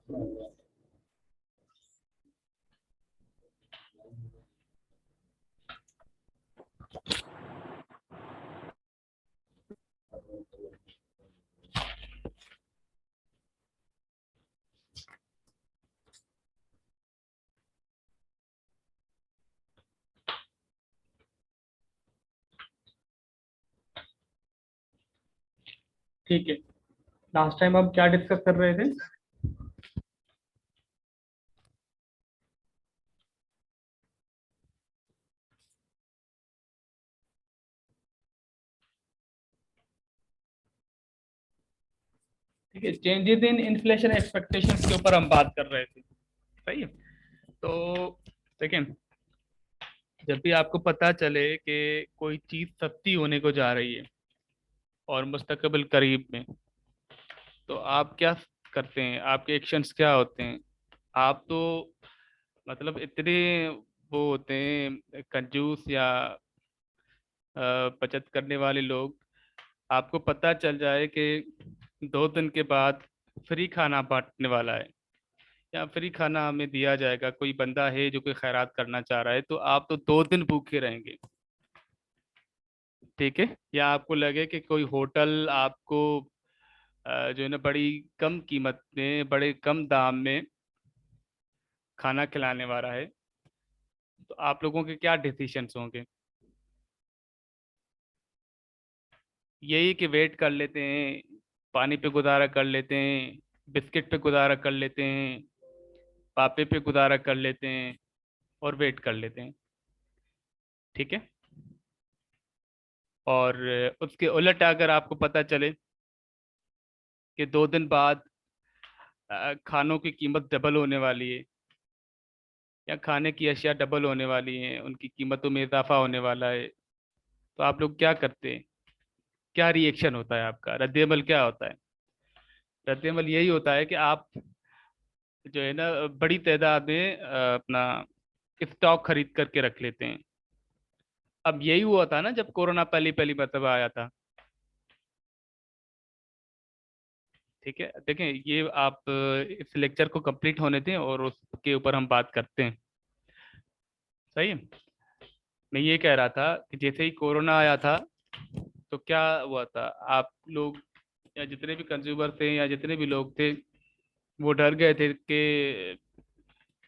ठीक है। Last time हम क्या डिस्कस कर रहे थे? ठीक है, चेंजेस इन इन्फ्लेशन एक्सपेक्टेशंस के ऊपर हम बात कर रहे थे। सही है। तो देखें, जब भी आपको पता चले कि कोई चीज़ सस्ती होने को जा रही है और मुस्तकबिल करीब में, तो आप क्या करते हैं? आपके एक्शंस क्या होते हैं? आप तो मतलब इतने वो होते हैं कंजूस या बचत करने वाले लोग, आपको पता चल जाए कि 2 दिन के बाद फ्री खाना बांटने वाला है या फ्री खाना हमें दिया जाएगा, कोई बंदा है जो कोई खैरात करना चाह रहा है, तो आप तो 2 दिन भूखे रहेंगे। ठीक है। या आपको लगे कि कोई होटल आपको जो है ना बड़ी कम कीमत में, बड़े कम दाम में खाना खिलाने वाला है, तो आप लोगों के क्या डिसीशंस होंगे? यही कि वेट कर लेते हैं, पानी पे गुजारा कर लेते हैं, बिस्किट पे गुजारा कर लेते हैं, पापे पे गुजारा कर लेते हैं और वेट कर लेते हैं। ठीक है। और उसके उलट अगर आपको पता चले कि 2 दिन बाद खानों की कीमत डबल होने वाली है या खाने की अशिया डबल होने वाली हैं, उनकी कीमतों में इजाफा होने वाला है, तो आप लोग क्या करते हैं? क्या रिएक्शन होता है आपका? रद्देमल क्या होता है? रद्देमल यही होता है कि आप जो है ना बड़ी तादाद में अपना स्टॉक खरीद करके रख लेते हैं। अब यही हुआ था ना जब कोरोना पहली पहली मरतबा आया था। ठीक है, देखें, ये आप इस लेक्चर को कंप्लीट होने दें और उसके ऊपर हम बात करते हैं। सही है। मैं ये कह रहा था कि जैसे ही कोरोना आया था, तो क्या हुआ था? आप लोग या जितने भी कंज्यूमर थे या जितने भी लोग थे, वो डर गए थे कि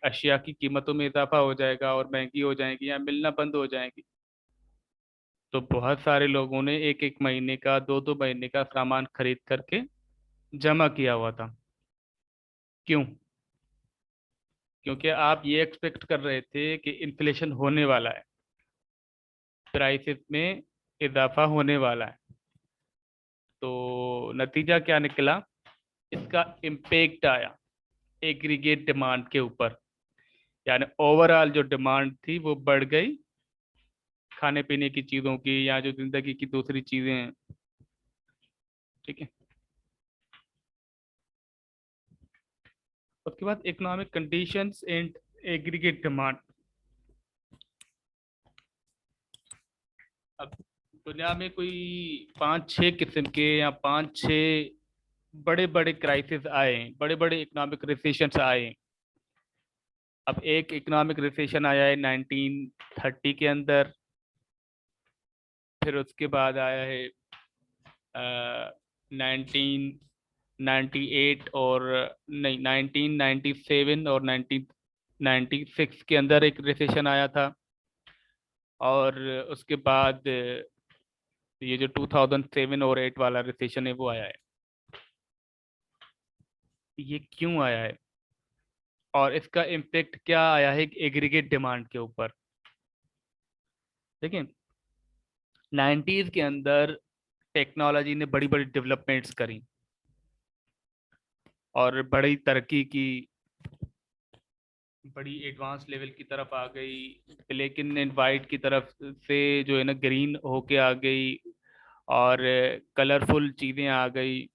अशिया की कीमतों में इजाफा हो जाएगा और महंगी हो जाएगी या मिलना बंद हो जाएगी। तो बहुत सारे लोगों ने एक एक महीने का, 2 2 महीने का सामान खरीद करके जमा किया हुआ था। क्यों? क्योंकि आप ये एक्सपेक्ट कर रहे थे कि इन्फ्लेशन होने वाला है, प्राइसेस में इजाफा होने वाला है। तो नतीजा क्या निकला? इसका इम्पेक्ट आया एग्रीगेट डिमांड के ऊपर, यानी ओवरऑल जो डिमांड थी वो बढ़ गई खाने पीने की चीज़ों की या जो जिंदगी की दूसरी चीज़ें हैं। ठीक है। उसके बाद economic conditions and aggregate demand. अब दुनिया में कोई 5 6 किस्म के या 5 6 बड़े बड़े क्राइसिस आए, बड़े बड़े इकोनॉमिक रिसेशंस आए। अब एक इकोनॉमिक रिसेशन आया है 1930 के अंदर, फिर उसके बाद आया है 1998 और नहीं 1997 और 1996 के अंदर एक रिसेशन आया था। और उसके बाद ये जो 2007 और 8 वाला रिसेशन है वो आया है। ये क्यों आया है और इसका इम्पेक्ट क्या आया है एग्रीगेट डिमांड के ऊपर? देखिए, 90s के अंदर टेक्नोलॉजी ने बड़ी बड़ी डेवलपमेंट्स करी और बड़ी तरक्की की, बड़ी एडवांस लेवल की तरफ आ गई, ब्लैक एंड वाइट की तरफ से जो है ना ग्रीन होके आ गई और कलरफुल चीज़ें आ गई।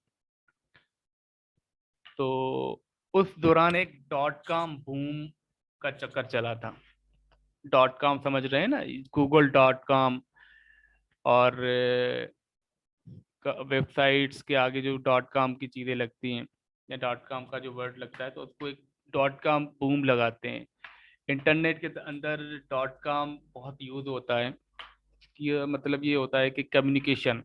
तो उस दौरान एक डॉट कॉम बूम का चक्कर चला था। डॉट कॉम समझ रहे हैं ना? गूगल डॉट कॉम और वेबसाइट्स के आगे जो डॉट कॉम की चीज़ें लगती हैं, या डॉट कॉम का जो वर्ड लगता है तो उसको एक डॉट कॉम बूम लगाते हैं। इंटरनेट के अंदर डॉट कॉम बहुत यूज होता है। ये मतलब ये होता है कि कम्युनिकेशन,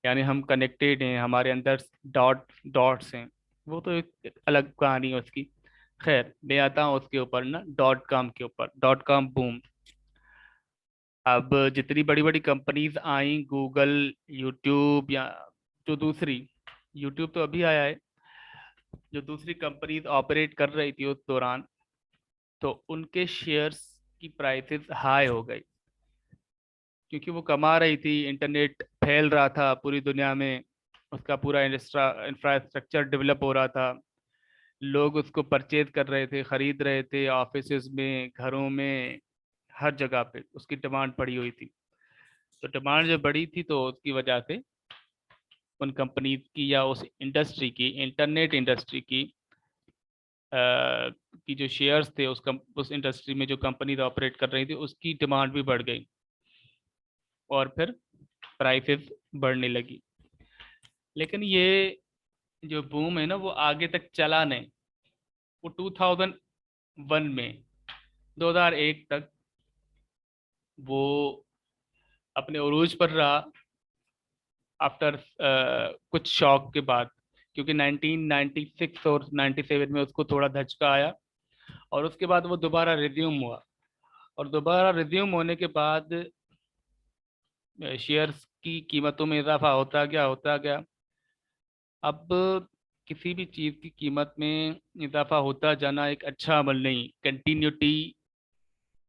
यानी हम कनेक्टेड हैं, हमारे अंदर डॉट्स हैं। वो तो एक अलग कहानी है उसकी। खैर, मैं आता हूँ उसके ऊपर ना, डॉट कॉम के ऊपर, डॉट कॉम बूम। अब जितनी बड़ी बड़ी कंपनीज आई, गूगल, यूट्यूब, या जो दूसरी, यूट्यूब तो अभी आया है, जो दूसरी कंपनीज ऑपरेट कर रही थी उस दौरान, तो उनके शेयर्स की प्राइसेस हाई हो गई, क्योंकि वो कमा रही थी, इंटरनेट फैल रहा था पूरी दुनिया में, उसका पूरा इंफ्रास्ट्रक्चर डेवलप हो रहा था, लोग उसको परचेज कर रहे थे, खरीद रहे थे, ऑफिसेज में, घरों में, हर जगह पे उसकी डिमांड बढ़ी हुई थी। तो डिमांड जब बढ़ी थी तो उसकी वजह से उन कंपनीज की, या उस इंडस्ट्री की, इंटरनेट इंडस्ट्री की जो शेयर्स थे, उस इंडस्ट्री में जो कंपनीज ऑपरेट कर रही थी उसकी डिमांड भी बढ़ गई, और फिर प्राइसेस बढ़ने लगी। लेकिन ये जो बूम है ना, वो आगे तक चला नहीं। वो 2001 में, 2001 तक वो अपने उरूज पर रहा, आफ्टर कुछ शॉक के बाद, क्योंकि 1996 और 97 में उसको थोड़ा धचका आया, और उसके बाद वो दोबारा रिज्यूम हुआ। और दोबारा रिज्यूम होने के बाद शेयर्स की कीमतों में इजाफा होता गया। अब किसी भी चीज़ की कीमत में इजाफा होता जाना एक अच्छा अमल नहीं, कंटिन्यूटी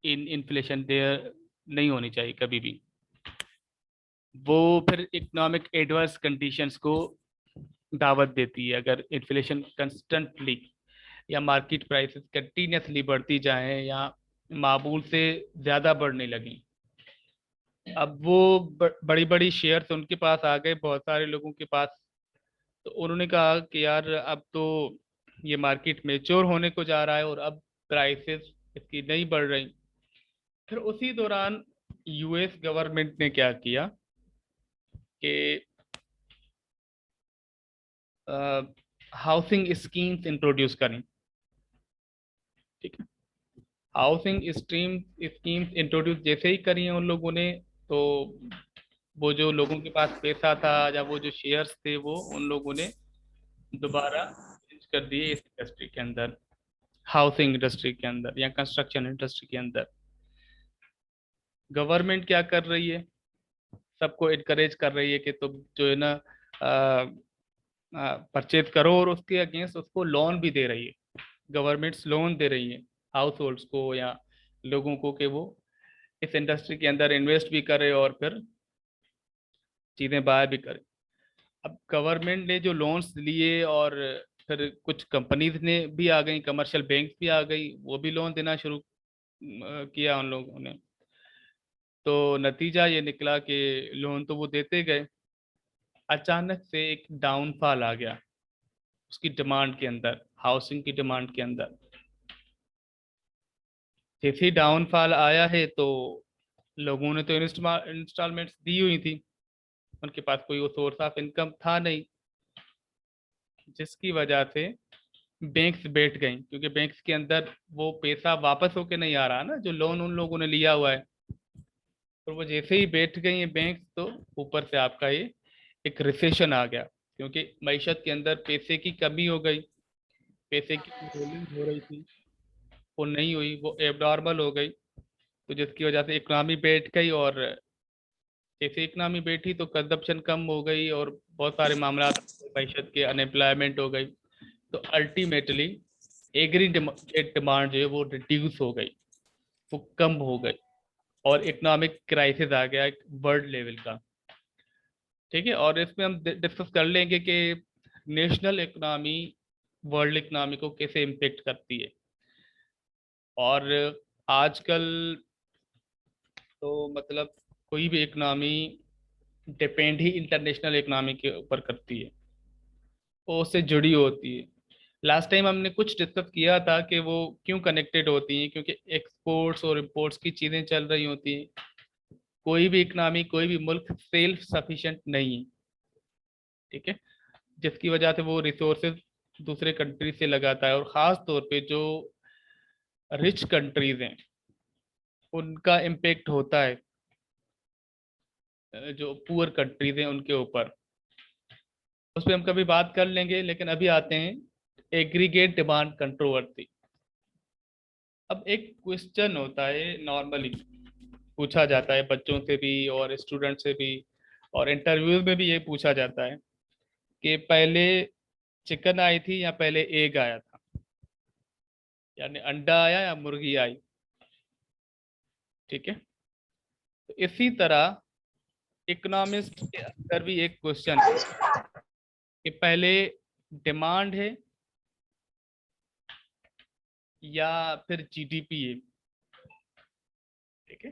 इन इन्फ्लेशन देयर नहीं होनी चाहिए कभी भी। वो फिर इकोनॉमिक एडवर्स कंडीशंस को दावत देती है। अगर इन्फ्लेशन कंस्टेंटली या मार्केट प्राइसेस कंटिन्यूसली बढ़ती जाएं, या मामूल से ज़्यादा बढ़ने लगी, अब वो बड़ी बड़ी शेयर्स उनके पास आ गए, बहुत सारे लोगों के पास। तो उन्होंने कहा कि यार, अब तो ये मार्केट मेच्योर होने को जा रहा है, और अब प्राइसेस इसकी नहीं बढ़ रही। फिर उसी दौरान यूएस गवर्नमेंट ने क्या किया कि हाउसिंग स्कीम्स इंट्रोड्यूस करी। ठीक है, हाउसिंग स्कीम्स इंट्रोड्यूस जैसे ही करी हैं उन लोगों ने, तो वो जो लोगों के पास पैसा था, या वो जो शेयर्स थे, वो उन लोगों ने दोबारा चेंज कर दिए इस इंडस्ट्री के अंदर, हाउसिंग इंडस्ट्री के अंदर, या कंस्ट्रक्शन इंडस्ट्री के अंदर। गवर्नमेंट क्या कर रही है, सबको इनकरेज कर रही है कि तुम जो है ना परचेज करो, और उसके अगेंस्ट उसको लोन भी दे रही है। गवर्नमेंट्स लोन दे रही है हाउस होल्ड्स को, या लोगों को, कि वो इस इंडस्ट्री के अंदर इन्वेस्ट भी करे और फिर चीज़ें बाय भी करे। अब गवर्नमेंट ने जो लोन्स लिए, और फिर कुछ कंपनीज ने भी आ गई, कमर्शियल बैंक भी आ गई, वो भी लोन देना शुरू किया उन लोगों ने। तो नतीजा ये निकला कि लोन तो वो देते गए, अचानक से एक डाउनफॉल आ गया उसकी डिमांड के अंदर, हाउसिंग की डिमांड के अंदर। जैसे ही डाउनफॉल आया है, तो लोगों ने तो इंस्टॉलमेंट्स दी हुई थी, उनके पास कोई वो सोर्स ऑफ इनकम था नहीं, जिसकी वजह से बैंक्स बैठ गई, क्योंकि बैंक्स के अंदर वो पैसा वापस होके नहीं आ रहा ना, जो लोन उन लोगों ने लिया हुआ है। तो वो जैसे ही बैठ गई हैं बैंक, तो ऊपर से आपका ये एक रिसेशन आ गया, क्योंकि मईशत के अंदर पैसे की कमी हो गई, पैसे की रोलिंग हो रही थी, वो नहीं हुई, वो एबनॉर्मल हो गई। तो जिसकी वजह से इकोनॉमी बैठ गई, और जैसे इकोनॉमी बैठी तो कंजप्शन कम हो गई, और बहुत सारे मामला मईशत के, अनएम्प्लॉयमेंट हो गई। तो अल्टीमेटली एग्री डिमांड जो है वो रिड्यूस हो गई, वो कम हो गई, और इकोनॉमिक क्राइसिस आ गया एक वर्ल्ड लेवल का। ठीक है, और इसमें हम डिस्कस कर लेंगे कि नेशनल इकोनॉमी वर्ल्ड इकोनॉमी को कैसे इम्पेक्ट करती है। और आजकल तो मतलब कोई भी इकोनॉमी डिपेंड ही इंटरनेशनल इकोनॉमी के ऊपर करती है, वो उससे जुड़ी होती है। लास्ट टाइम हमने कुछ डिस्कस किया था कि वो क्यों कनेक्टेड होती हैं, क्योंकि एक्सपोर्ट्स और इम्पोर्ट्स की चीज़ें चल रही होती हैं। कोई भी इकोनॉमी, कोई भी मुल्क सेल्फ सफिशिएंट नहीं है। ठीक है, जिसकी वजह से वो रिसोर्सेज दूसरे कंट्री से लगाता है, और ख़ास तौर पे जो रिच कंट्रीज हैं उनका इम्पेक्ट होता है जो पुअर कंट्रीज हैं उनके ऊपर। उस पर हम कभी बात कर लेंगे, लेकिन अभी आते हैं एग्रीगेट डिमांड कंट्रोवर्सी। अब एक क्वेश्चन होता है, नॉर्मली पूछा जाता है बच्चों से भी और स्टूडेंट से भी, और इंटरव्यूज में भी ये पूछा जाता है कि पहले चिकन आई थी या पहले एग आया था, यानी अंडा आया या मुर्गी आई। ठीक है, तो इसी तरह इकोनॉमिस्ट के अंदर भी एक क्वेश्चन है कि पहले डिमांड है या फिर जीडीपी है। ठीक है,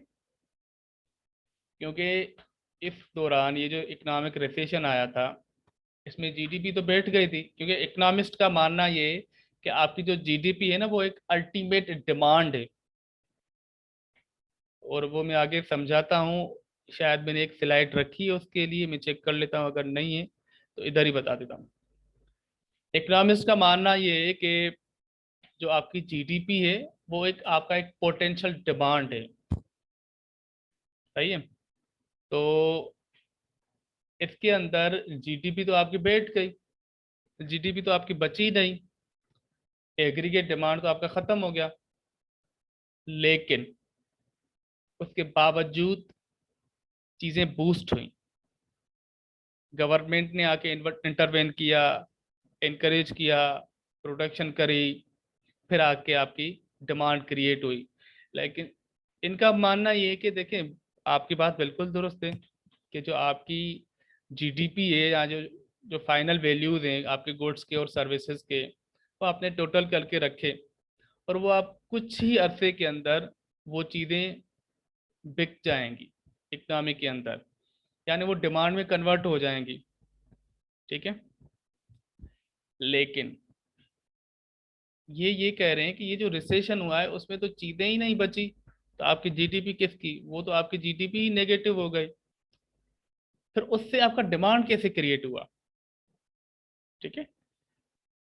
क्योंकि इस दौरान ये जो इकोनॉमिक रिसेशन आया था इसमें जीडीपी तो बैठ गई थी, क्योंकि इकोनॉमिस्ट का मानना ये है कि आपकी जो जीडीपी है ना वो एक अल्टीमेट डिमांड है। और वो मैं आगे समझाता हूँ, शायद मैंने एक स्लाइड रखी है उसके लिए, मैं चेक कर लेता हूँ, अगर नहीं है तो इधर ही बता देता हूँ। इकोनॉमिस्ट का मानना ये है कि जो आपकी जीडीपी है वो एक आपका एक पोटेंशियल डिमांड है। सही है, तो इसके अंदर जीडीपी तो आपकी बैठ गई, जीडीपी तो आपकी बची नहीं, एग्रीगेट डिमांड तो आपका खत्म हो गया। लेकिन उसके बावजूद चीजें बूस्ट हुई, गवर्नमेंट ने आके इंटरवेन किया, इनकरेज किया, प्रोडक्शन करी, फिर आके आपकी डिमांड क्रिएट हुई। लेकिन इनका मानना ये है कि देखें, आपकी बात बिल्कुल दुरुस्त है कि जो आपकी जीडीपी है या जो जो फाइनल वैल्यूज हैं आपके गुड्स के और सर्विसेज के, वो आपने टोटल करके रखे, और वो आप कुछ ही अरसे के अंदर वो चीज़ें बिक जाएंगी इकनॉमी के अंदर, यानी वो डिमांड में कन्वर्ट हो जाएंगी। ठीक है, लेकिन ये कह रहे हैं कि ये जो रिसेशन हुआ है उसमें तो चीजें ही नहीं बची, तो आपकी जीडीपी किसकी, वो तो आपकी जीडीपी ही नेगेटिव हो गई, फिर उससे आपका डिमांड कैसे क्रिएट हुआ। ठीक है,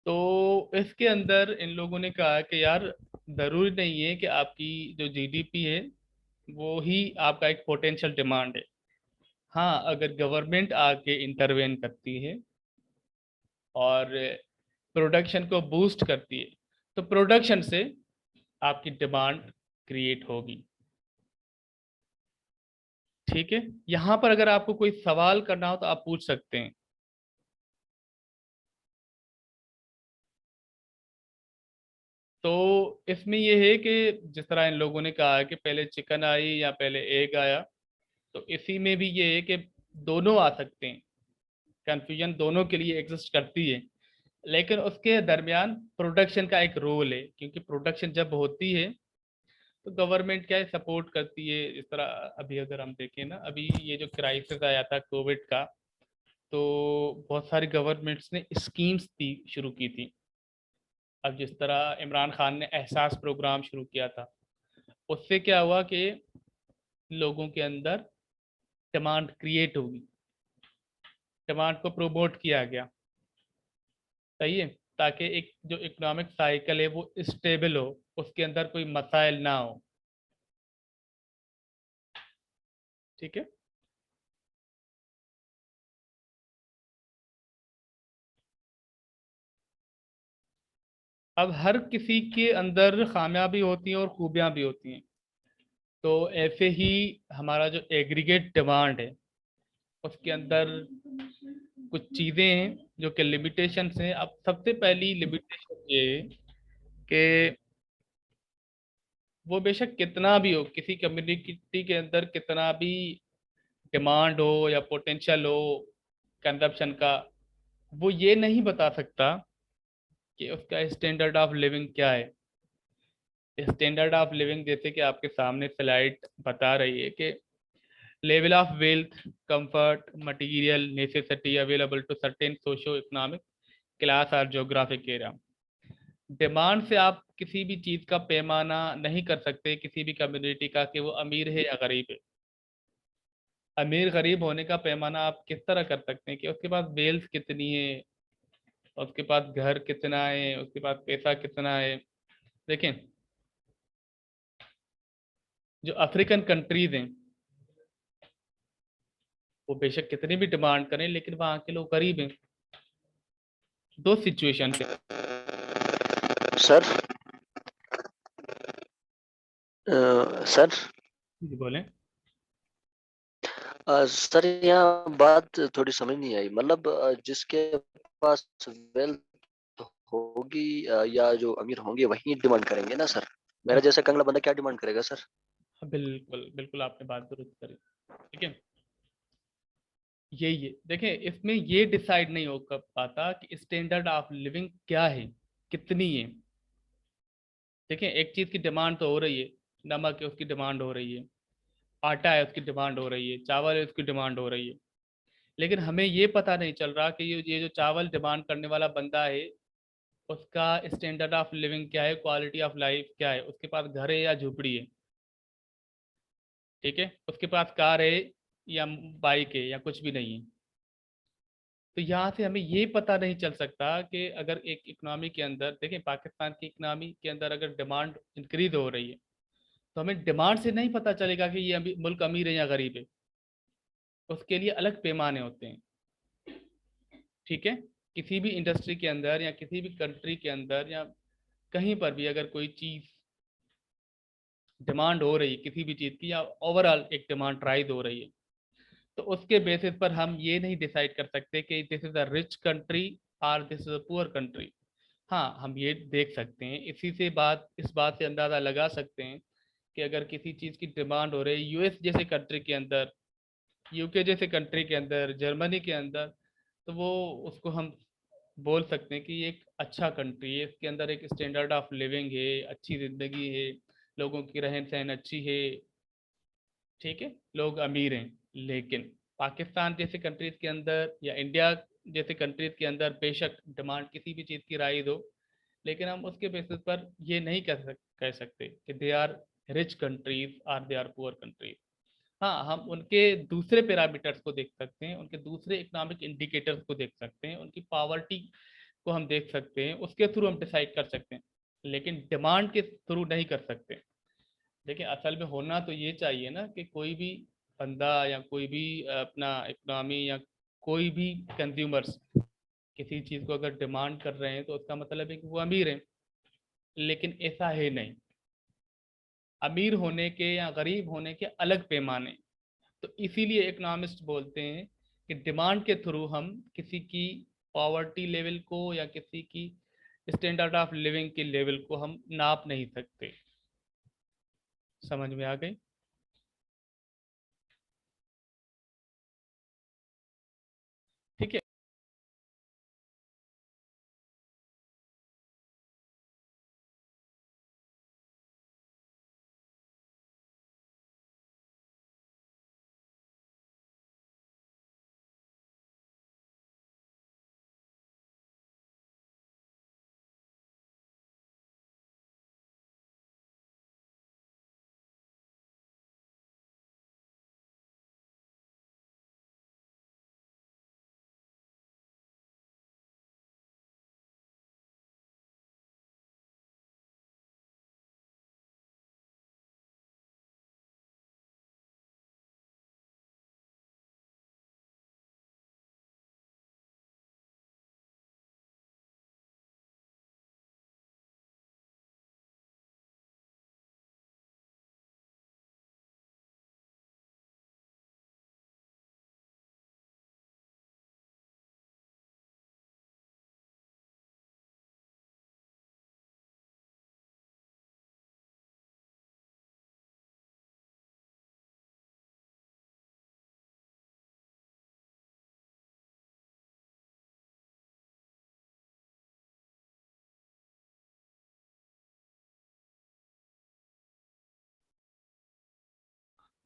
तो इसके अंदर इन लोगों ने कहा कि यार जरूरी नहीं है कि आपकी जो जीडीपी है वो ही आपका एक पोटेंशियल डिमांड है। हाँ, अगर गवर्नमेंट आके इंटरवेन करती है और प्रोडक्शन को बूस्ट करती है तो प्रोडक्शन से आपकी डिमांड क्रिएट होगी। ठीक है, यहां पर अगर आपको कोई सवाल करना हो तो आप पूछ सकते हैं। तो इसमें यह है कि जिस तरह इन लोगों ने कहा है कि पहले चिकन आई या पहले एग आया, तो इसी में भी ये है कि दोनों आ सकते हैं, कंफ्यूजन दोनों के लिए एग्जिस्ट करती है। लेकिन उसके दरमियान प्रोडक्शन का एक रोल है, क्योंकि प्रोडक्शन जब होती है तो गवर्नमेंट क्या है सपोर्ट करती है। इस तरह अभी अगर हम देखें ना, अभी ये जो क्राइसिस आया था कोविड का, तो बहुत सारी गवर्नमेंट्स ने स्कीम्स दी शुरू की थी। अब जिस तरह इमरान खान ने एहसास प्रोग्राम शुरू किया था, उससे क्या हुआ कि लोगों के अंदर डिमांड क्रिएट होगी, डिमांड को प्रोमोट किया गया। सही है, ताकि एक जो इकोनॉमिक साइकिल है वो स्टेबल हो, उसके अंदर कोई मसाइल ना हो। ठीक है, अब हर किसी के अंदर खामियां भी होती हैं और खूबियां भी होती हैं। तो ऐसे ही हमारा जो एग्रीगेट डिमांड है उसके अंदर कुछ चीज़ें हैं जो कि लिमिटेशंस हैं। अब सबसे पहली लिमिटेशन ये है कि वो बेशक कितना भी हो, किसी कम्युनिटी के अंदर कितना भी डिमांड हो या पोटेंशियल हो कंजप्शन का, वो ये नहीं बता सकता कि उसका स्टैंडर्ड ऑफ लिविंग क्या है। स्टैंडर्ड ऑफ लिविंग जैसे कि आपके सामने स्लाइड बता रही है कि level of wealth, comfort, material necessity available to certain socio economic class और जोग्राफिक एरिया। डिमांड से आप किसी भी चीज़ का पैमाना नहीं कर सकते किसी भी कम्युनिटी का कि वो अमीर है या गरीब है। अमीर गरीब होने का पैमाना आप किस तरह कर सकते हैं कि उसके पास वेल्थ कितनी है, और उसके पास घर कितना है, उसके पास पैसा कितना है। देखें, जो अफ्रीकन कंट्रीज हैं वो बेशक कितनी भी डिमांड करें, लेकिन वहाँ के लोग गरीब हैं। दो सिचुएशन पे। सर सर जी बोलें। सर यहाँ बात थोड़ी समझ नहीं आई। मतलब जिसके पास वेल्थ होगी या जो अमीर होंगे वही डिमांड करेंगे ना सर। मेरा हाँ, जैसा कंगला बंदा क्या डिमांड करेगा सर। बिल्कुल बिल्कुल आपने बात दुरुस्त करी। ठीक है, यही है। देखें, इसमें ये डिसाइड नहीं हो पाता कि स्टैंडर्ड ऑफ लिविंग क्या है, कितनी है। देखें, एक चीज की डिमांड तो हो रही है, नमक है उसकी डिमांड हो रही है, आटा है उसकी डिमांड हो रही है, चावल है उसकी डिमांड हो रही है। लेकिन हमें ये पता नहीं चल रहा कि ये जो चावल डिमांड करने वाला बंदा है उसका स्टैंडर्ड ऑफ लिविंग क्या है, क्वालिटी ऑफ लाइफ क्या है, उसके पास घर है या झोपड़ी है। ठीक है, उसके पास कार है या बाइक है या कुछ भी नहीं है। तो यहाँ से हमें ये पता नहीं चल सकता कि अगर एक इकोनॉमी के अंदर, देखें पाकिस्तान की इकोनॉमी के अंदर अगर डिमांड इंक्रीज हो रही है तो हमें डिमांड से नहीं पता चलेगा कि ये मुल्क अमीर है या गरीब है। उसके लिए अलग पैमाने होते हैं। ठीक है, किसी भी इंडस्ट्री के अंदर या किसी भी कंट्री के अंदर या कहीं पर भी अगर कोई चीज़ डिमांड हो रही है किसी भी चीज़ की, या ओवरऑल एक डिमांड राइज हो रही है, तो उसके बेसिस पर हम ये नहीं डिसाइड कर सकते कि this is a rich country और this is a poor country. हाँ, हम ये देख सकते हैं, इस बात से अंदाज़ा लगा सकते हैं कि अगर किसी चीज़ की डिमांड हो रही है यूएस जैसे कंट्री के अंदर, यूके जैसे कंट्री के अंदर, जर्मनी के अंदर, तो वो उसको हम बोल सकते हैं कि ये एक अच्छा कंट्री है, इसके अंदर एक स्टैंडर्ड ऑफ लिविंग है, अच्छी ज़िंदगी है, लोगों की रहन सहन अच्छी है। ठीक है, लोग अमीर हैं। लेकिन पाकिस्तान जैसे कंट्रीज के अंदर या इंडिया जैसे कंट्रीज के अंदर बेशक डिमांड किसी भी चीज़ की राइज हो, लेकिन हम उसके बेसिस पर ये नहीं कह सकते कि दे आर रिच कंट्रीज और दे आर पुअर कंट्रीज। हाँ, हम उनके दूसरे पैरामीटर्स को देख सकते हैं, उनके दूसरे इकोनॉमिक इंडिकेटर्स को देख सकते हैं, उनकी पावर्टी को हम देख सकते हैं, उसके थ्रू हम डिसाइड कर सकते हैं, लेकिन डिमांड के थ्रू नहीं कर सकते। देखिए, असल में होना तो ये चाहिए ना कि कोई भी बंदा या कोई भी अपना इकोनॉमी या कोई भी कंज्यूमर्स किसी चीज़ को अगर डिमांड कर रहे हैं तो उसका मतलब है कि वो अमीर हैं। लेकिन ऐसा है नहीं। अमीर होने के या गरीब होने के अलग पैमाने। तो इसीलिए इकोनॉमिस्ट बोलते हैं कि डिमांड के थ्रू हम किसी की पॉवर्टी लेवल को या किसी की स्टैंडर्ड ऑफ लिविंग के लेवल को हम नाप नहीं सकते। समझ में आ गई? ठीक है।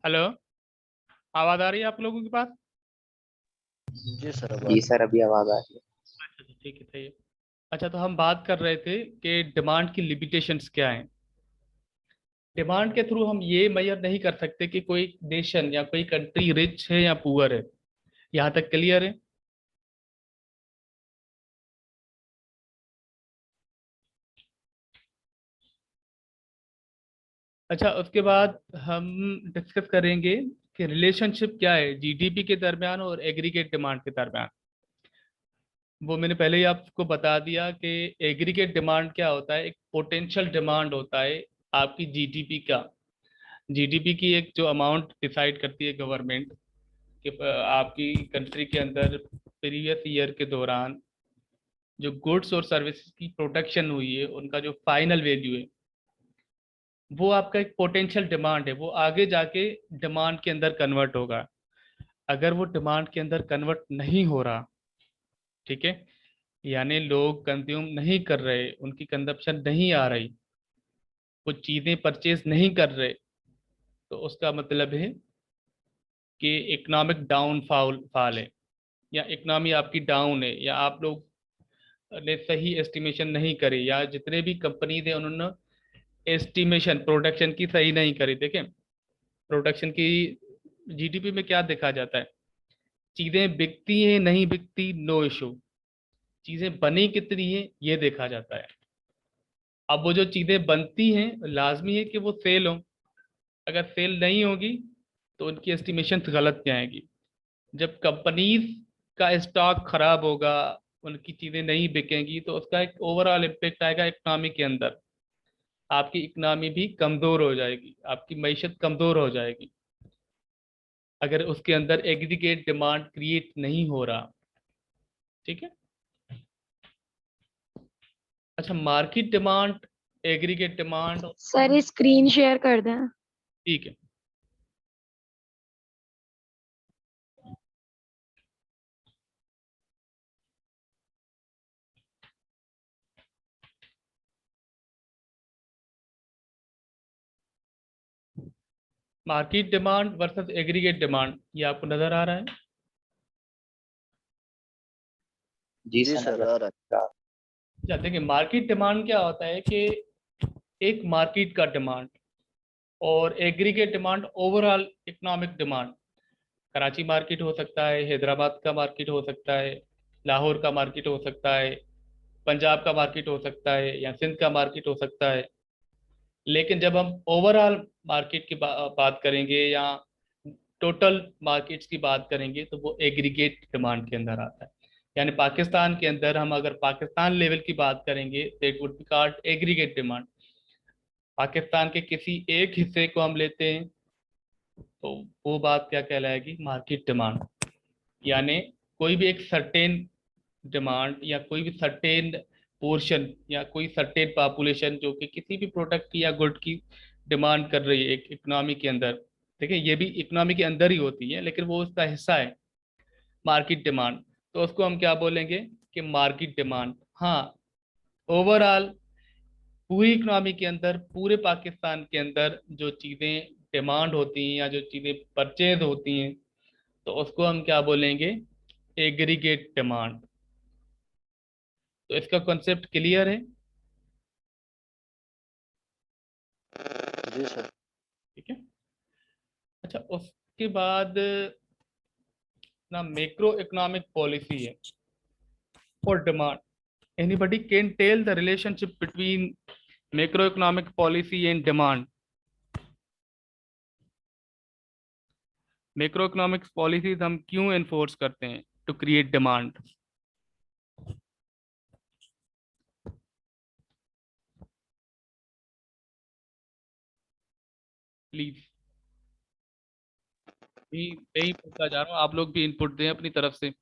हेलो, आवाज़ आ रही है आप लोगों के पास? जी सर अब आ जी रही सर, अभी आवाज आ रही है। अच्छा अच्छा, ठीक है, सही है। अच्छा, तो हम बात कर रहे थे कि डिमांड की लिमिटेशंस क्या हैं। डिमांड के थ्रू हम ये मेजर नहीं कर सकते कि कोई नेशन या कोई कंट्री रिच है या पुअर है। यहाँ तक क्लियर है? अच्छा, उसके बाद हम डिस्कस करेंगे कि रिलेशनशिप क्या है जीडीपी के दरमियान और एग्रीगेट डिमांड के दरमियान। वो मैंने पहले ही आपको बता दिया कि एग्रीगेट डिमांड क्या होता है, एक पोटेंशियल डिमांड होता है आपकी जीडीपी का। जीडीपी की एक जो अमाउंट डिसाइड करती है गवर्नमेंट कि आपकी कंट्री के अंदर प्रीवियस ईयर के दौरान जो गुड्स और सर्विसेज की प्रोडक्शन हुई है उनका जो फाइनल वैल्यू है, वो आपका एक पोटेंशियल डिमांड है। वो आगे जाके डिमांड के अंदर कन्वर्ट होगा। अगर वो डिमांड के अंदर कन्वर्ट नहीं हो रहा, ठीक है, यानी लोग कंज्यूम नहीं कर रहे, उनकी कंजप्शन नहीं आ रही, वो चीज़ें परचेज नहीं कर रहे, तो उसका मतलब है कि इकोनॉमिक डाउन फॉल फॉल है, या इकोनॉमी आपकी डाउन है, या आप लोग ने सही एस्टिमेशन नहीं करी, या जितने भी कंपनीज हैं उन्होंने एस्टिमेशन प्रोडक्शन की सही नहीं करी। देखें, प्रोडक्शन की जीडीपी में क्या देखा जाता है, चीज़ें बिकती हैं नहीं बिकती नो इशू, चीज़ें बनी कितनी है ये देखा जाता है। अब वो जो चीज़ें बनती हैं लाजमी है कि वो सेल हो, अगर सेल नहीं होगी तो उनकी एस्टिमेशन गलत जाएगी। जब कंपनीज का स्टॉक खराब होगा, उनकी चीज़ें नहीं बिकेंगी, तो उसका एक ओवरऑल इम्पेक्ट आएगा इकोनॉमी के अंदर। आपकी इकोनॉमी भी कमज़ोर हो जाएगी, आपकी मईशत कमज़ोर हो जाएगी, अगर उसके अंदर एग्रीगेट डिमांड क्रिएट नहीं हो रहा। ठीक है। अच्छा, market demand, aggregate demand. Sir screen share कर दें। ठीक है। Market demand versus aggregate demand, ये आपको नजर आ रहा है। जी जी सर सर, नजर आ रहा है। अच्छा देखिए, मार्केट डिमांड क्या होता है कि एक मार्केट का डिमांड और aggregate demand overall economic demand. Karachi market हो सकता है, हैदराबाद का मार्केट हो सकता है, लाहौर का मार्केट हो सकता है, पंजाब का मार्केट हो सकता है, या सिंध का मार्केट हो सकता है। लेकिन जब हम ओवरऑल मार्केट की बात करेंगे या टोटल मार्केट्स की बात करेंगे तो वो एग्रीगेट डिमांड के अंदर आता है। यानी पाकिस्तान के अंदर हम अगर पाकिस्तान लेवल की बात करेंगे that would be called aggregate demand. Pakistan के किसी एक हिस्से को हम लेते हैं तो वो बात क्या कहलाएगी, मार्केट डिमांड। यानी कोई भी एक सर्टेन डिमांड या कोई भी सर्टेन पोर्शन या कोई सर्टेन पॉपुलेशन जो कि किसी भी प्रोडक्ट की या गुड की डिमांड कर रही है एक इकोनॉमी के अंदर। देखिए, ये भी इकोनॉमी के अंदर ही होती है लेकिन वो उसका हिस्सा है, मार्केट डिमांड। तो उसको हम क्या बोलेंगे कि मार्केट डिमांड। हाँ, ओवरऑल पूरी इकोनॉमी के अंदर, पूरे पाकिस्तान के अंदर जो चीज़ें डिमांड होती हैं या जो चीज़ें परचेज होती हैं तो उसको हम क्या बोलेंगे, एग्रीगेट डिमांड। तो इसका कॉन्सेप्ट क्लियर है। जी सर। ठीक है। अच्छा, उसके बाद ना मैक्रो इकोनॉमिक पॉलिसी है और demand. Anybody can tell the relationship between macro economic policy and demand. Macro economics policies हम क्यों एनफोर्स करते हैं, टू क्रिएट डिमांड। प्लीज, यही पूछना चाह रहा हूँ, आप लोग भी इनपुट दें अपनी तरफ से।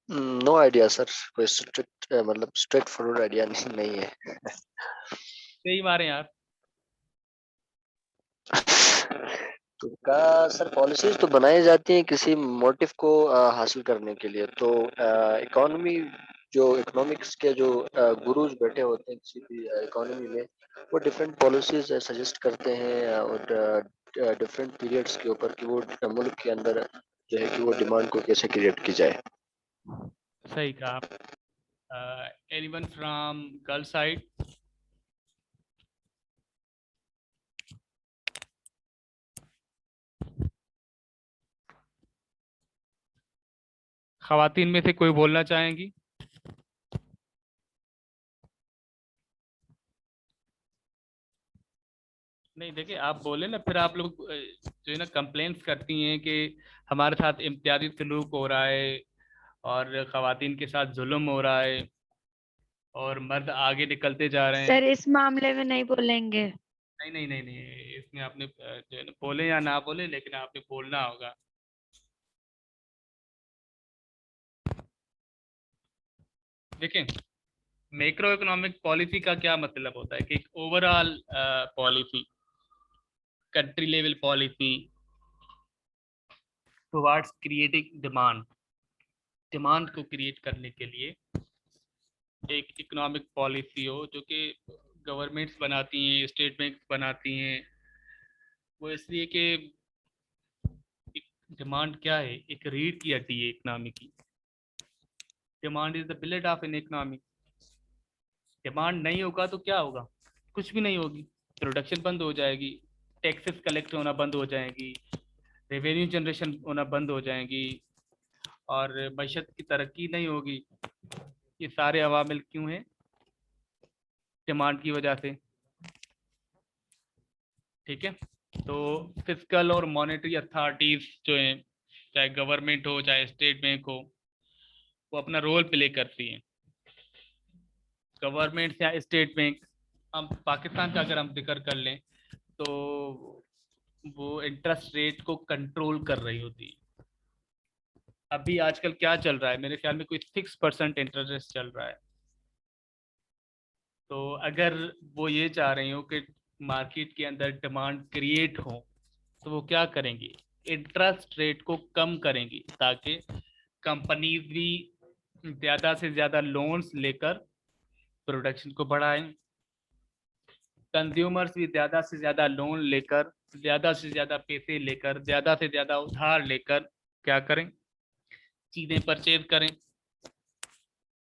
नो आइडिया सर, कोई स्ट्रिक्ट मतलब स्ट्रेट फॉरवर्ड आइडिया नहीं है। यही मारे यार। तो का सर, पॉलिसीज तो बनाई जाती हैं किसी मोटिव को हासिल करने के लिए। तो इकोनॉमी, जो इकोनॉमिक्स के जो गुरुज बैठे होते हैं किसी भी इकोनॉमी में, वो डिफरेंट पॉलिसीज सजेस्ट करते हैं और डिफरेंट पीरियड्स के ऊपर कि वो मुल्क के अंदर जो है कि वो डिमांड को कैसे क्रिएट की जाए। सही कहा आप। Anyone from girl side. खवातीन में से कोई बोलना चाहेंगी। नहीं देखिए, आप बोले ना, फिर आप लोग जो है ना कंप्लेंट्स करती हैं कि हमारे साथ इम्तियाजी सलूक हो रहा है और ख़वातीन के साथ जुल्म हो रहा है और मर्द आगे निकलते जा रहे हैं। सर इस मामले में नहीं बोलेंगे। नहीं नहीं नहीं नहीं, इसमें आपने जो है ना, बोले या ना बोले, लेकिन आपने बोलना होगा। देखें, मैक्रो इकोनॉमिक पॉलिसी का क्या मतलब होता है कि एक overall policy, country level policy towards creating demand, demand को क्रिएट करने के लिए एक इकोनॉमिक पॉलिसी हो जो कि गवर्नमेंट्स बनाती हैं, स्टेट बैंक बनाती हैं। वो इसलिए कि डिमांड क्या है, एक रीढ़ की हड्डी है इकोनॉमी की। Demand is the pillar of an economy. Demand नहीं होगा तो क्या होगा? कुछ भी नहीं होगी। प्रोडक्शन बंद हो जाएगी, टैक्सेस कलेक्ट होना बंद हो जाएंगी, रेवेन्यू जनरेशन होना बंद हो जाएंगी और मईशत की तरक्की नहीं होगी। ये सारे अवामिल क्यों हैं? डिमांड की वजह से। ठीक है, तो फिजिकल और मॉनेटरी अथॉरिटीज जो हैं, चाहे गवर्नमेंट हो चाहे स्टेट बैंक हो, वो अपना रोल प्ले करती हैं। गवर्नमेंट या स्टेट बैंक, हम पाकिस्तान का अगर हम जिक्र कर लें तो वो इंटरेस्ट रेट को कंट्रोल कर रही होती है। अभी आजकल क्या चल रहा है, मेरे ख्याल में कोई 6% इंटरेस्ट चल रहा है। तो अगर वो ये चाह रही हो कि मार्केट के अंदर डिमांड क्रिएट हो, तो वो क्या करेंगी? इंटरेस्ट रेट को कम करेंगी ताकि कंपनीज भी ज़्यादा से ज़्यादा लोन्स लेकर प्रोडक्शन को बढ़ाएं, कंज्यूमर्स भी ज़्यादा से ज़्यादा लोन लेकर, ज़्यादा से ज़्यादा पैसे लेकर, ज़्यादा से ज़्यादा उधार लेकर क्या करें? चीज़ें परचेज करें।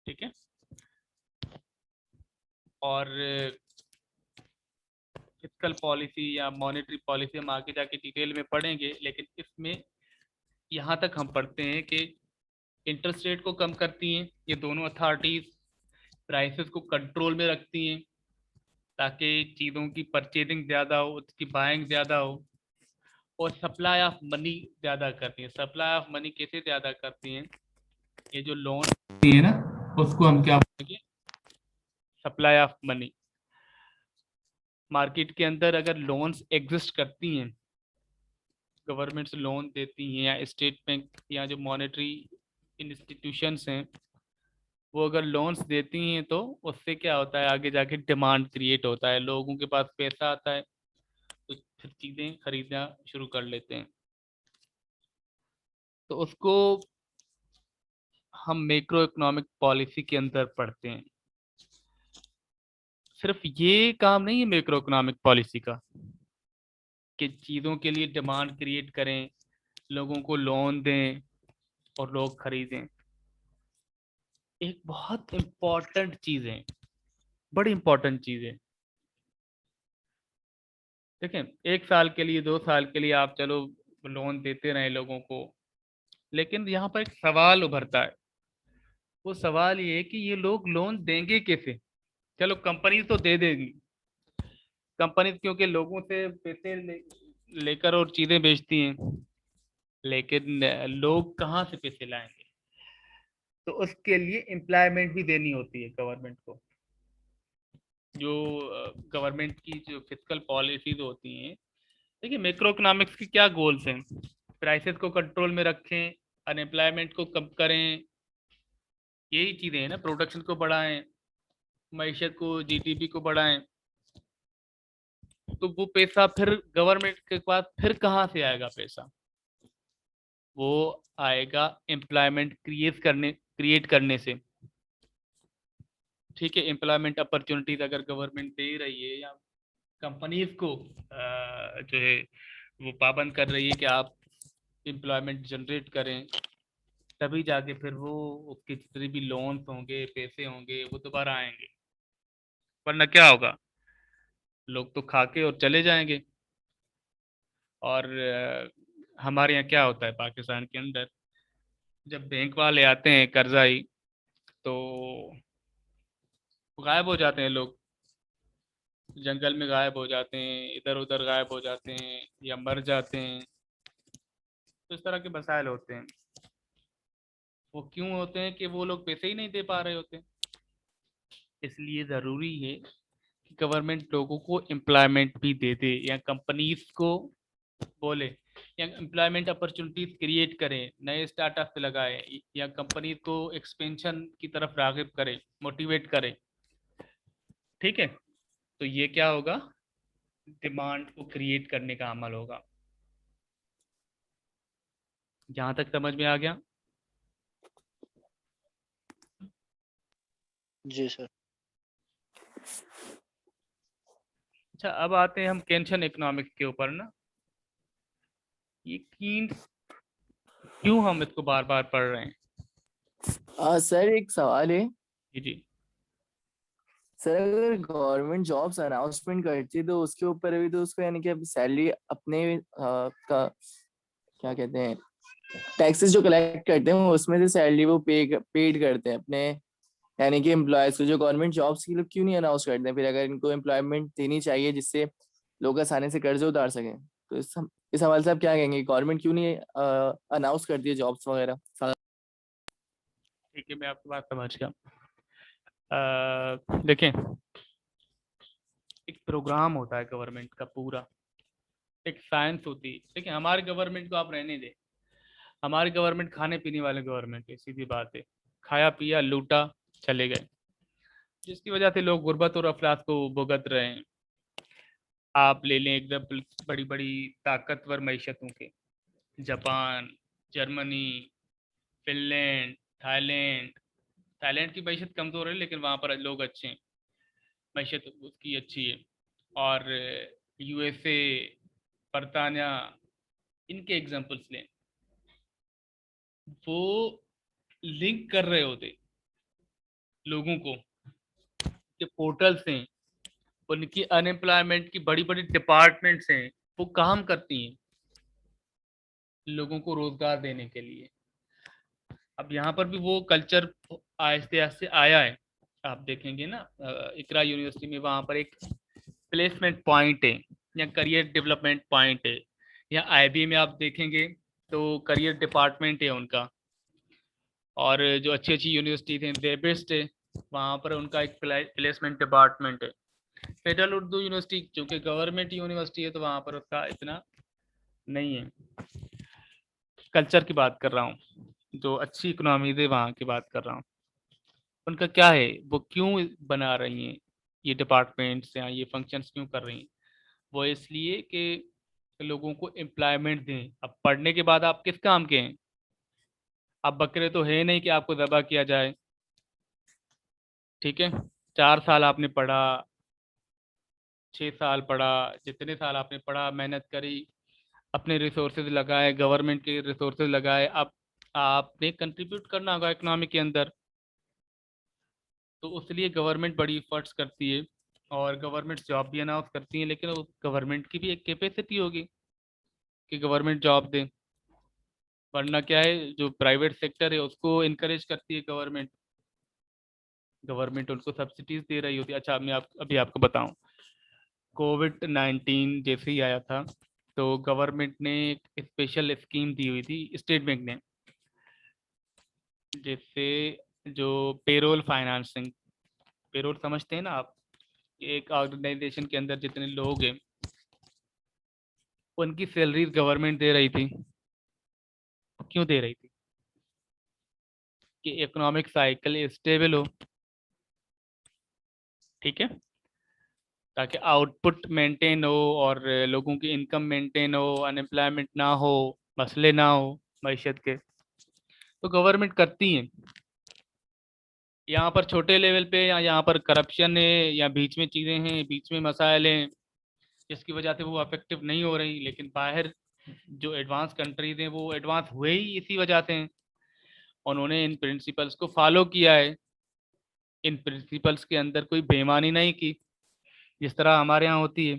ठीक है, और फिस्कल पॉलिसी या मॉनेटरी पॉलिसी हम आगे जाके डिटेल में पढ़ेंगे, लेकिन इसमें यहाँ तक हम पढ़ते हैं कि इंटरेस्ट रेट को कम करती हैं ये दोनों अथॉरिटीज़, प्राइसेस को कंट्रोल में रखती हैं ताकि चीज़ों की परचेजिंग ज़्यादा हो, उसकी बाइंग ज़्यादा हो, और सप्लाई ऑफ मनी ज़्यादा करती हैं। सप्लाई ऑफ मनी कैसे ज़्यादा करती हैं? ये जो लोन है ना, उसको हम क्या बोलेंगे? Supply of money. मार्केट के अंदर अगर लोन्स एग्जिस्ट करती हैं, गवर्नमेंट्स लोन देती हैं या स्टेट बैंक या जो मॉनेटरी इंस्टीट्यूशंस हैं, वो अगर लोन्स देती हैं तो उससे क्या होता है, आगे जाके डिमांड क्रिएट होता है, लोगों के पास पैसा आता है तो फिर चीज़ें खरीदना शुरू कर लेते हैं। तो उसको हम मैक्रो इकोनॉमिक पॉलिसी के अंदर पढ़ते हैं। सिर्फ ये काम नहीं है मैक्रो इकोनॉमिक पॉलिसी का कि चीज़ों के लिए डिमांड क्रिएट करें, लोगों को लोन दें और लोग खरीदें। एक बहुत इम्पॉर्टेंट चीज़ है, बड़ी इम्पॉर्टेंट चीज़ है। देखें, 1 साल के लिए 2 साल के लिए आप चलो लोन देते रहे लोगों को, लेकिन यहाँ पर एक सवाल उभरता है। वो सवाल ये है कि ये लोग लोन देंगे कैसे? चलो कंपनी तो दे देगी, कंपनी क्योंकि लोगों से पैसे लेकर और चीज़ें बेचती हैं, लेकिन लोग कहाँ से पैसे लाएंगे? तो उसके लिए एम्प्लॉयमेंट भी देनी होती है गवर्नमेंट को। जो गवर्नमेंट की जो फिजिकल पॉलिसीज होती हैं, देखिए मैक्रो इकोनॉमिक्स की क्या गोल्स हैं? प्राइसेस को कंट्रोल में रखें, अनएम्प्लॉयमेंट को कम करें, यही चीज़ें हैं ना। प्रोडक्शन को बढ़ाएं, मईशत को, जीडीपी को बढ़ाएं। तो वो पैसा फिर गवर्नमेंट के पास फिर कहाँ से आएगा पैसा? वो आएगा एम्प्लॉयमेंट क्रिएट करने से। ठीक है, एम्प्लॉयमेंट अपॉर्चुनिटीज अगर गवर्नमेंट दे रही है या कंपनीज को जो है वो पाबंद कर रही है कि आप एम्प्लॉयमेंट जनरेट करें, तभी जाके फिर वो उसके जितने भी लोन्स होंगे, पैसे होंगे, वो दोबारा आएंगे। वरना क्या होगा? लोग तो खा के और चले जाएंगे। और हमारे यहाँ क्या होता है पाकिस्तान के अंदर, जब बैंक वाले आते हैं कर्जाई, तो गायब हो जाते हैं लोग। जंगल में गायब हो जाते हैं, इधर उधर गायब हो जाते हैं या मर जाते हैं। तो इस तरह के मसाइल होते हैं। वो क्यों होते हैं? कि वो लोग पैसे ही नहीं दे पा रहे होते। इसलिए ज़रूरी है कि गवर्नमेंट लोगों को एम्प्लॉयमेंट भी दे दे, या कंपनीज को बोले, या एम्प्लॉयमेंट अपॉर्चुनिटीज क्रिएट करें, नए स्टार्टअप लगाए, या कंपनी को एक्सपेंशन की तरफ राग़िब करे, मोटिवेट करे। ठीक है, तो ये क्या होगा? डिमांड को क्रिएट करने का अमल होगा। जहां तक समझ में आ गया? जी सर। अच्छा, अब आते हैं हम केंशन इकोनॉमिक्स के ऊपर ना। ये कीन्स क्यों हम इसको बार बार पढ़ रहे हैं? सर एक सवाल है। जी जी। सर अगर गवर्नमेंट जॉब्स अनाउंसमेंट करती है तो उसके ऊपर भी तो उसको यानी कि अब सैलरी अपने का क्या कहते हैं, टैक्सेस जो कलेक्ट करते हैं उसमें से सैलरी वो पेड करते हैं अपने यानी कि एम्प्लॉयज को। जो गवर्नमेंट जॉब्स के लोग क्यों नहीं अनाउंस करते हैं फिर, अगर इनको एम्प्लॉयमेंट देनी चाहिए जिससे लोग आसानी से कर्ज उतार सकें? तो इस हवाले से आप क्या कहेंगे, गवर्नमेंट क्यों नहीं अनाउंस करती है जॉब्स वगैरह? ठीक है, मैं आपकी बात समझ गया। देखें, एक प्रोग्राम होता है गवर्नमेंट का पूरा, एक साइंस होती है। देखिए, हमारे गवर्नमेंट को आप रहने दें, हमारी गवर्नमेंट खाने पीने वाले गवर्नमेंट है, सीधी बात है। खाया पिया लूटा चले गए, जिसकी वजह से लोग गुर्बत और अफलास को भुगत रहे हैं। आप ले लें एग्जाम्पल बड़ी बड़ी ताकतवर मईशतों के, Japan, Germany, Finland, Thailand. Thailand की मईशत कमज़ोर है लेकिन वहाँ पर लोग अच्छे हैं, मईशत उसकी अच्छी है। और यूएसए, बरतानिया, इनके एग्जाम्पल्स लें। वो लिंक कर रहे होते लोगों को, के पोर्टल्स हैं, उनकी अनएम्प्लॉयमेंट की बड़ी बड़ी डिपार्टमेंट्स हैं, वो काम करती हैं लोगों को रोजगार देने के लिए। अब यहाँ पर भी वो कल्चर आहिस्ते आहिस्ते आया है। आप देखेंगे ना, इकरा यूनिवर्सिटी में वहाँ पर एक प्लेसमेंट पॉइंट है या करियर डेवलपमेंट पॉइंट है, या आईबी में आप देखेंगे तो करियर डिपार्टमेंट है उनका। और जो अच्छी अच्छी यूनिवर्सिटीज हैं, दे बेस्ट है, वहाँ पर उनका एक प्लेसमेंट डिपार्टमेंट है। फेडरल उर्दू यूनिवर्सिटी चूँकि गवर्नमेंट यूनिवर्सिटी है तो वहाँ पर उसका इतना नहीं है। कल्चर की बात कर रहा हूँ, जो अच्छी इकोनॉमी है वहाँ की बात कर रहा हूँ। उनका क्या है, वो क्यों बना रही हैं ये डिपार्टमेंट्स या ये फंक्शंस क्यों कर रही हैं? वो इसलिए कि लोगों को एम्प्लॉयमेंट दें। अब पढ़ने के बाद आप किस काम के हैं? आप बकरे तो है नहीं कि आपको ज़बह किया जाए। ठीक है, 4 साल आपने पढ़ा, 6 साल पढ़ा, जितने साल आपने पढ़ा, मेहनत करी, अपने रिसोर्सेज लगाए, गवर्नमेंट के रिसोर्सेज लगाए, अब आपने कंट्रीब्यूट करना होगा इकोनॉमी के अंदर। तो उसलिए गवर्नमेंट बड़ी एफर्ट्स करती है और गवर्नमेंट जॉब भी अनाउंस करती है, लेकिन गवर्नमेंट की भी एक कैपेसिटी होगी कि गवर्नमेंट जॉब दे। वरना क्या है, जो प्राइवेट सेक्टर है उसको इनकरेज करती है गवर्नमेंट। गवर्नमेंट उनको सब्सिडीज दे रही होती है। अच्छा, मैं अभी आपको बताऊं, कोविड-19 जैसे ही आया था तो गवर्नमेंट ने एक स्पेशल स्कीम दी हुई थी, स्टेट बैंक ने, जिससे जो पेरोल फाइनेंसिंग, पेरोल समझते हैं ना आप, एक ऑर्गेनाइजेशन के अंदर जितने लोग हैं उनकी सैलरी गवर्नमेंट दे रही थी। क्यों दे रही थी? कि इकोनॉमिक साइकिल स्टेबल हो। ठीक है, ताकि आउटपुट मेंटेन हो और लोगों की इनकम मेंटेन हो, अनएम्प्लॉयमेंट ना हो, मसले ना हो मईशत के, तो गवर्नमेंट करती हैं। यहाँ पर छोटे लेवल पे या यहाँ पर करप्शन है या बीच में चीज़ें हैं, बीच में मसाइल हैं, जिसकी वजह से वो अफेक्टिव नहीं हो रही। लेकिन बाहर जो एडवांस कंट्रीज हैं वो एडवांस हुए ही इसी वजह से हैं। उन्होंने इन प्रिंसिपल्स को फॉलो किया है, इन प्रिंसिपल्स के अंदर कोई बेईमानी नहीं की जिस तरह हमारे यहाँ होती है।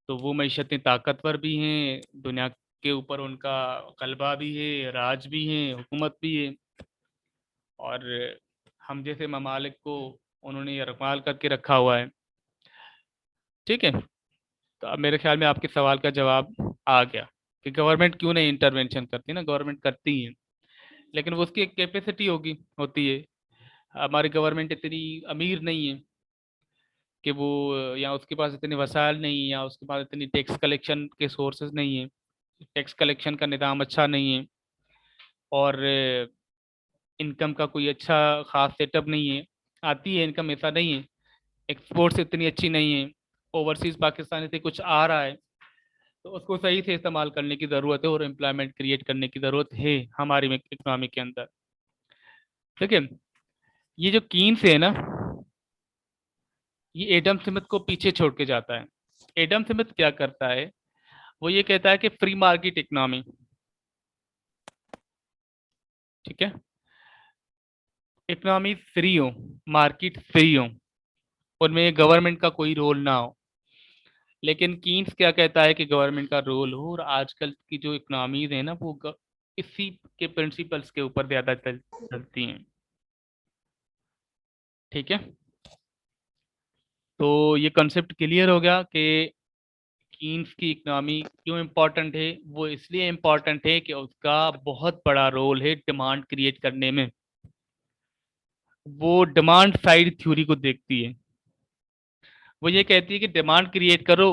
तो वो मईशतें ताकतवर भी हैं, दुनिया के ऊपर उनका गलबा भी है, राज भी है, हुकूमत भी है। और हम जैसे ममालिक को उन्होंने यरगमाल करके रखा हुआ है। ठीक है, तो अब मेरे ख्याल में आपके सवाल का जवाब आ गया कि गवर्नमेंट क्यों नहीं इंटरवेंशन करती ना, गवर्नमेंट करती है, लेकिन वो उसकी एक कैपेसिटी होती है। हमारी गवर्नमेंट इतनी अमीर नहीं है कि वो, या उसके पास इतने वसाइल नहीं है, या उसके पास इतनी टैक्स कलेक्शन के सोर्सेज नहीं है, टैक्स कलेक्शन का निज़ाम अच्छा नहीं है, और इनकम का कोई अच्छा खास सेटअप नहीं है। आती है इनकम, ऐसा नहीं है, एक्सपोर्ट्स इतनी अच्छी नहीं है, ओवरसीज पाकिस्तान से कुछ आ रहा है, तो उसको सही से इस्तेमाल करने की ज़रूरत है और एम्प्लॉयमेंट क्रिएट करने की ज़रूरत है हमारी इकोनॉमी के अंदर। ठीक है, ये जो कीन्स है ना, ये एडम स्मिथ को पीछे छोड़ के जाता है। एडम स्मिथ क्या करता है, वो ये कहता है कि फ्री मार्केट इकोनॉमी, ठीक है, इकोनॉमी फ्री हो, मार्केट फ्री हो, उनमें गवर्नमेंट का कोई रोल ना हो। लेकिन कीन्स क्या कहता है कि गवर्नमेंट का रोल हो, और आजकल की जो इकोनॉमीज है ना, वो इसी के प्रिंसिपल्स के ऊपर ज़्यादा चलती हैं। ठीक है, तो ये कॉन्सेप्ट क्लियर हो गया कि कीन्स की इकोनॉमी क्यों इम्पोर्टेंट है। वो इसलिए इम्पोर्टेंट है कि उसका बहुत बड़ा रोल है डिमांड क्रिएट करने में। वो डिमांड साइड थ्योरी को देखती है। वो ये कहती है कि डिमांड क्रिएट करो,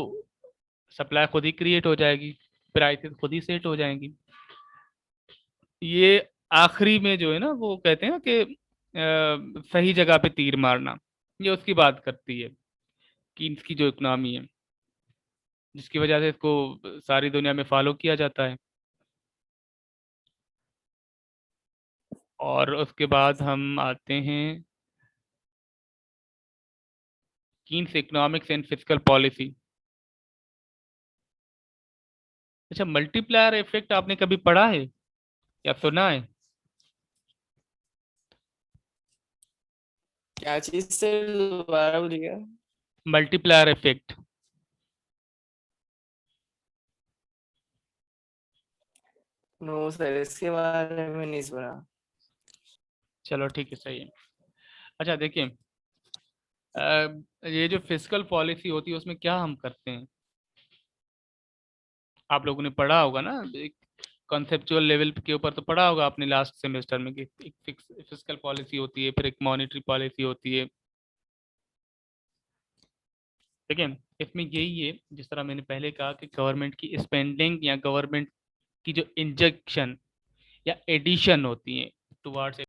सप्लाई खुद ही क्रिएट हो जाएगी, प्राइसेस खुद ही सेट हो जाएंगी। ये आखिरी में जो है ना, वो कहते हैं ना कि सही जगह पे तीर मारना, ये उसकी बात करती है कीन्स की जो इकोनॉमी है, जिसकी वजह से इसको सारी दुनिया में फॉलो किया जाता है। और उसके बाद हम आते हैं Keynes economics and fiscal policy. अच्छा, मल्टीप्लायर इफेक्ट आपने कभी पढ़ा है या सुना है? क्या चीज से दोबारा बोलिएगा? Multiplier effect. नो सर, इसके बारे में नहीं सुना। चलो ठीक है, सही है। अच्छा देखिए, ये जो फिस्कल पॉलिसी होती है उसमें क्या हम करते हैं, आप लोगों ने पढ़ा होगा ना, एक कॉन्सेप्चुअल लेवल के ऊपर तो पढ़ा होगा आपने लास्ट सेमेस्टर में कि एक फिस्कल पॉलिसी होती है, फिर एक मॉनेटरी पॉलिसी होती है। ठीक है, इसमें यही है, जिस तरह मैंने पहले कहा कि गवर्नमेंट की स्पेंडिंग या गवर्नमेंट की जो इंजेक्शन या एडिशन होती है टुवार्ड्स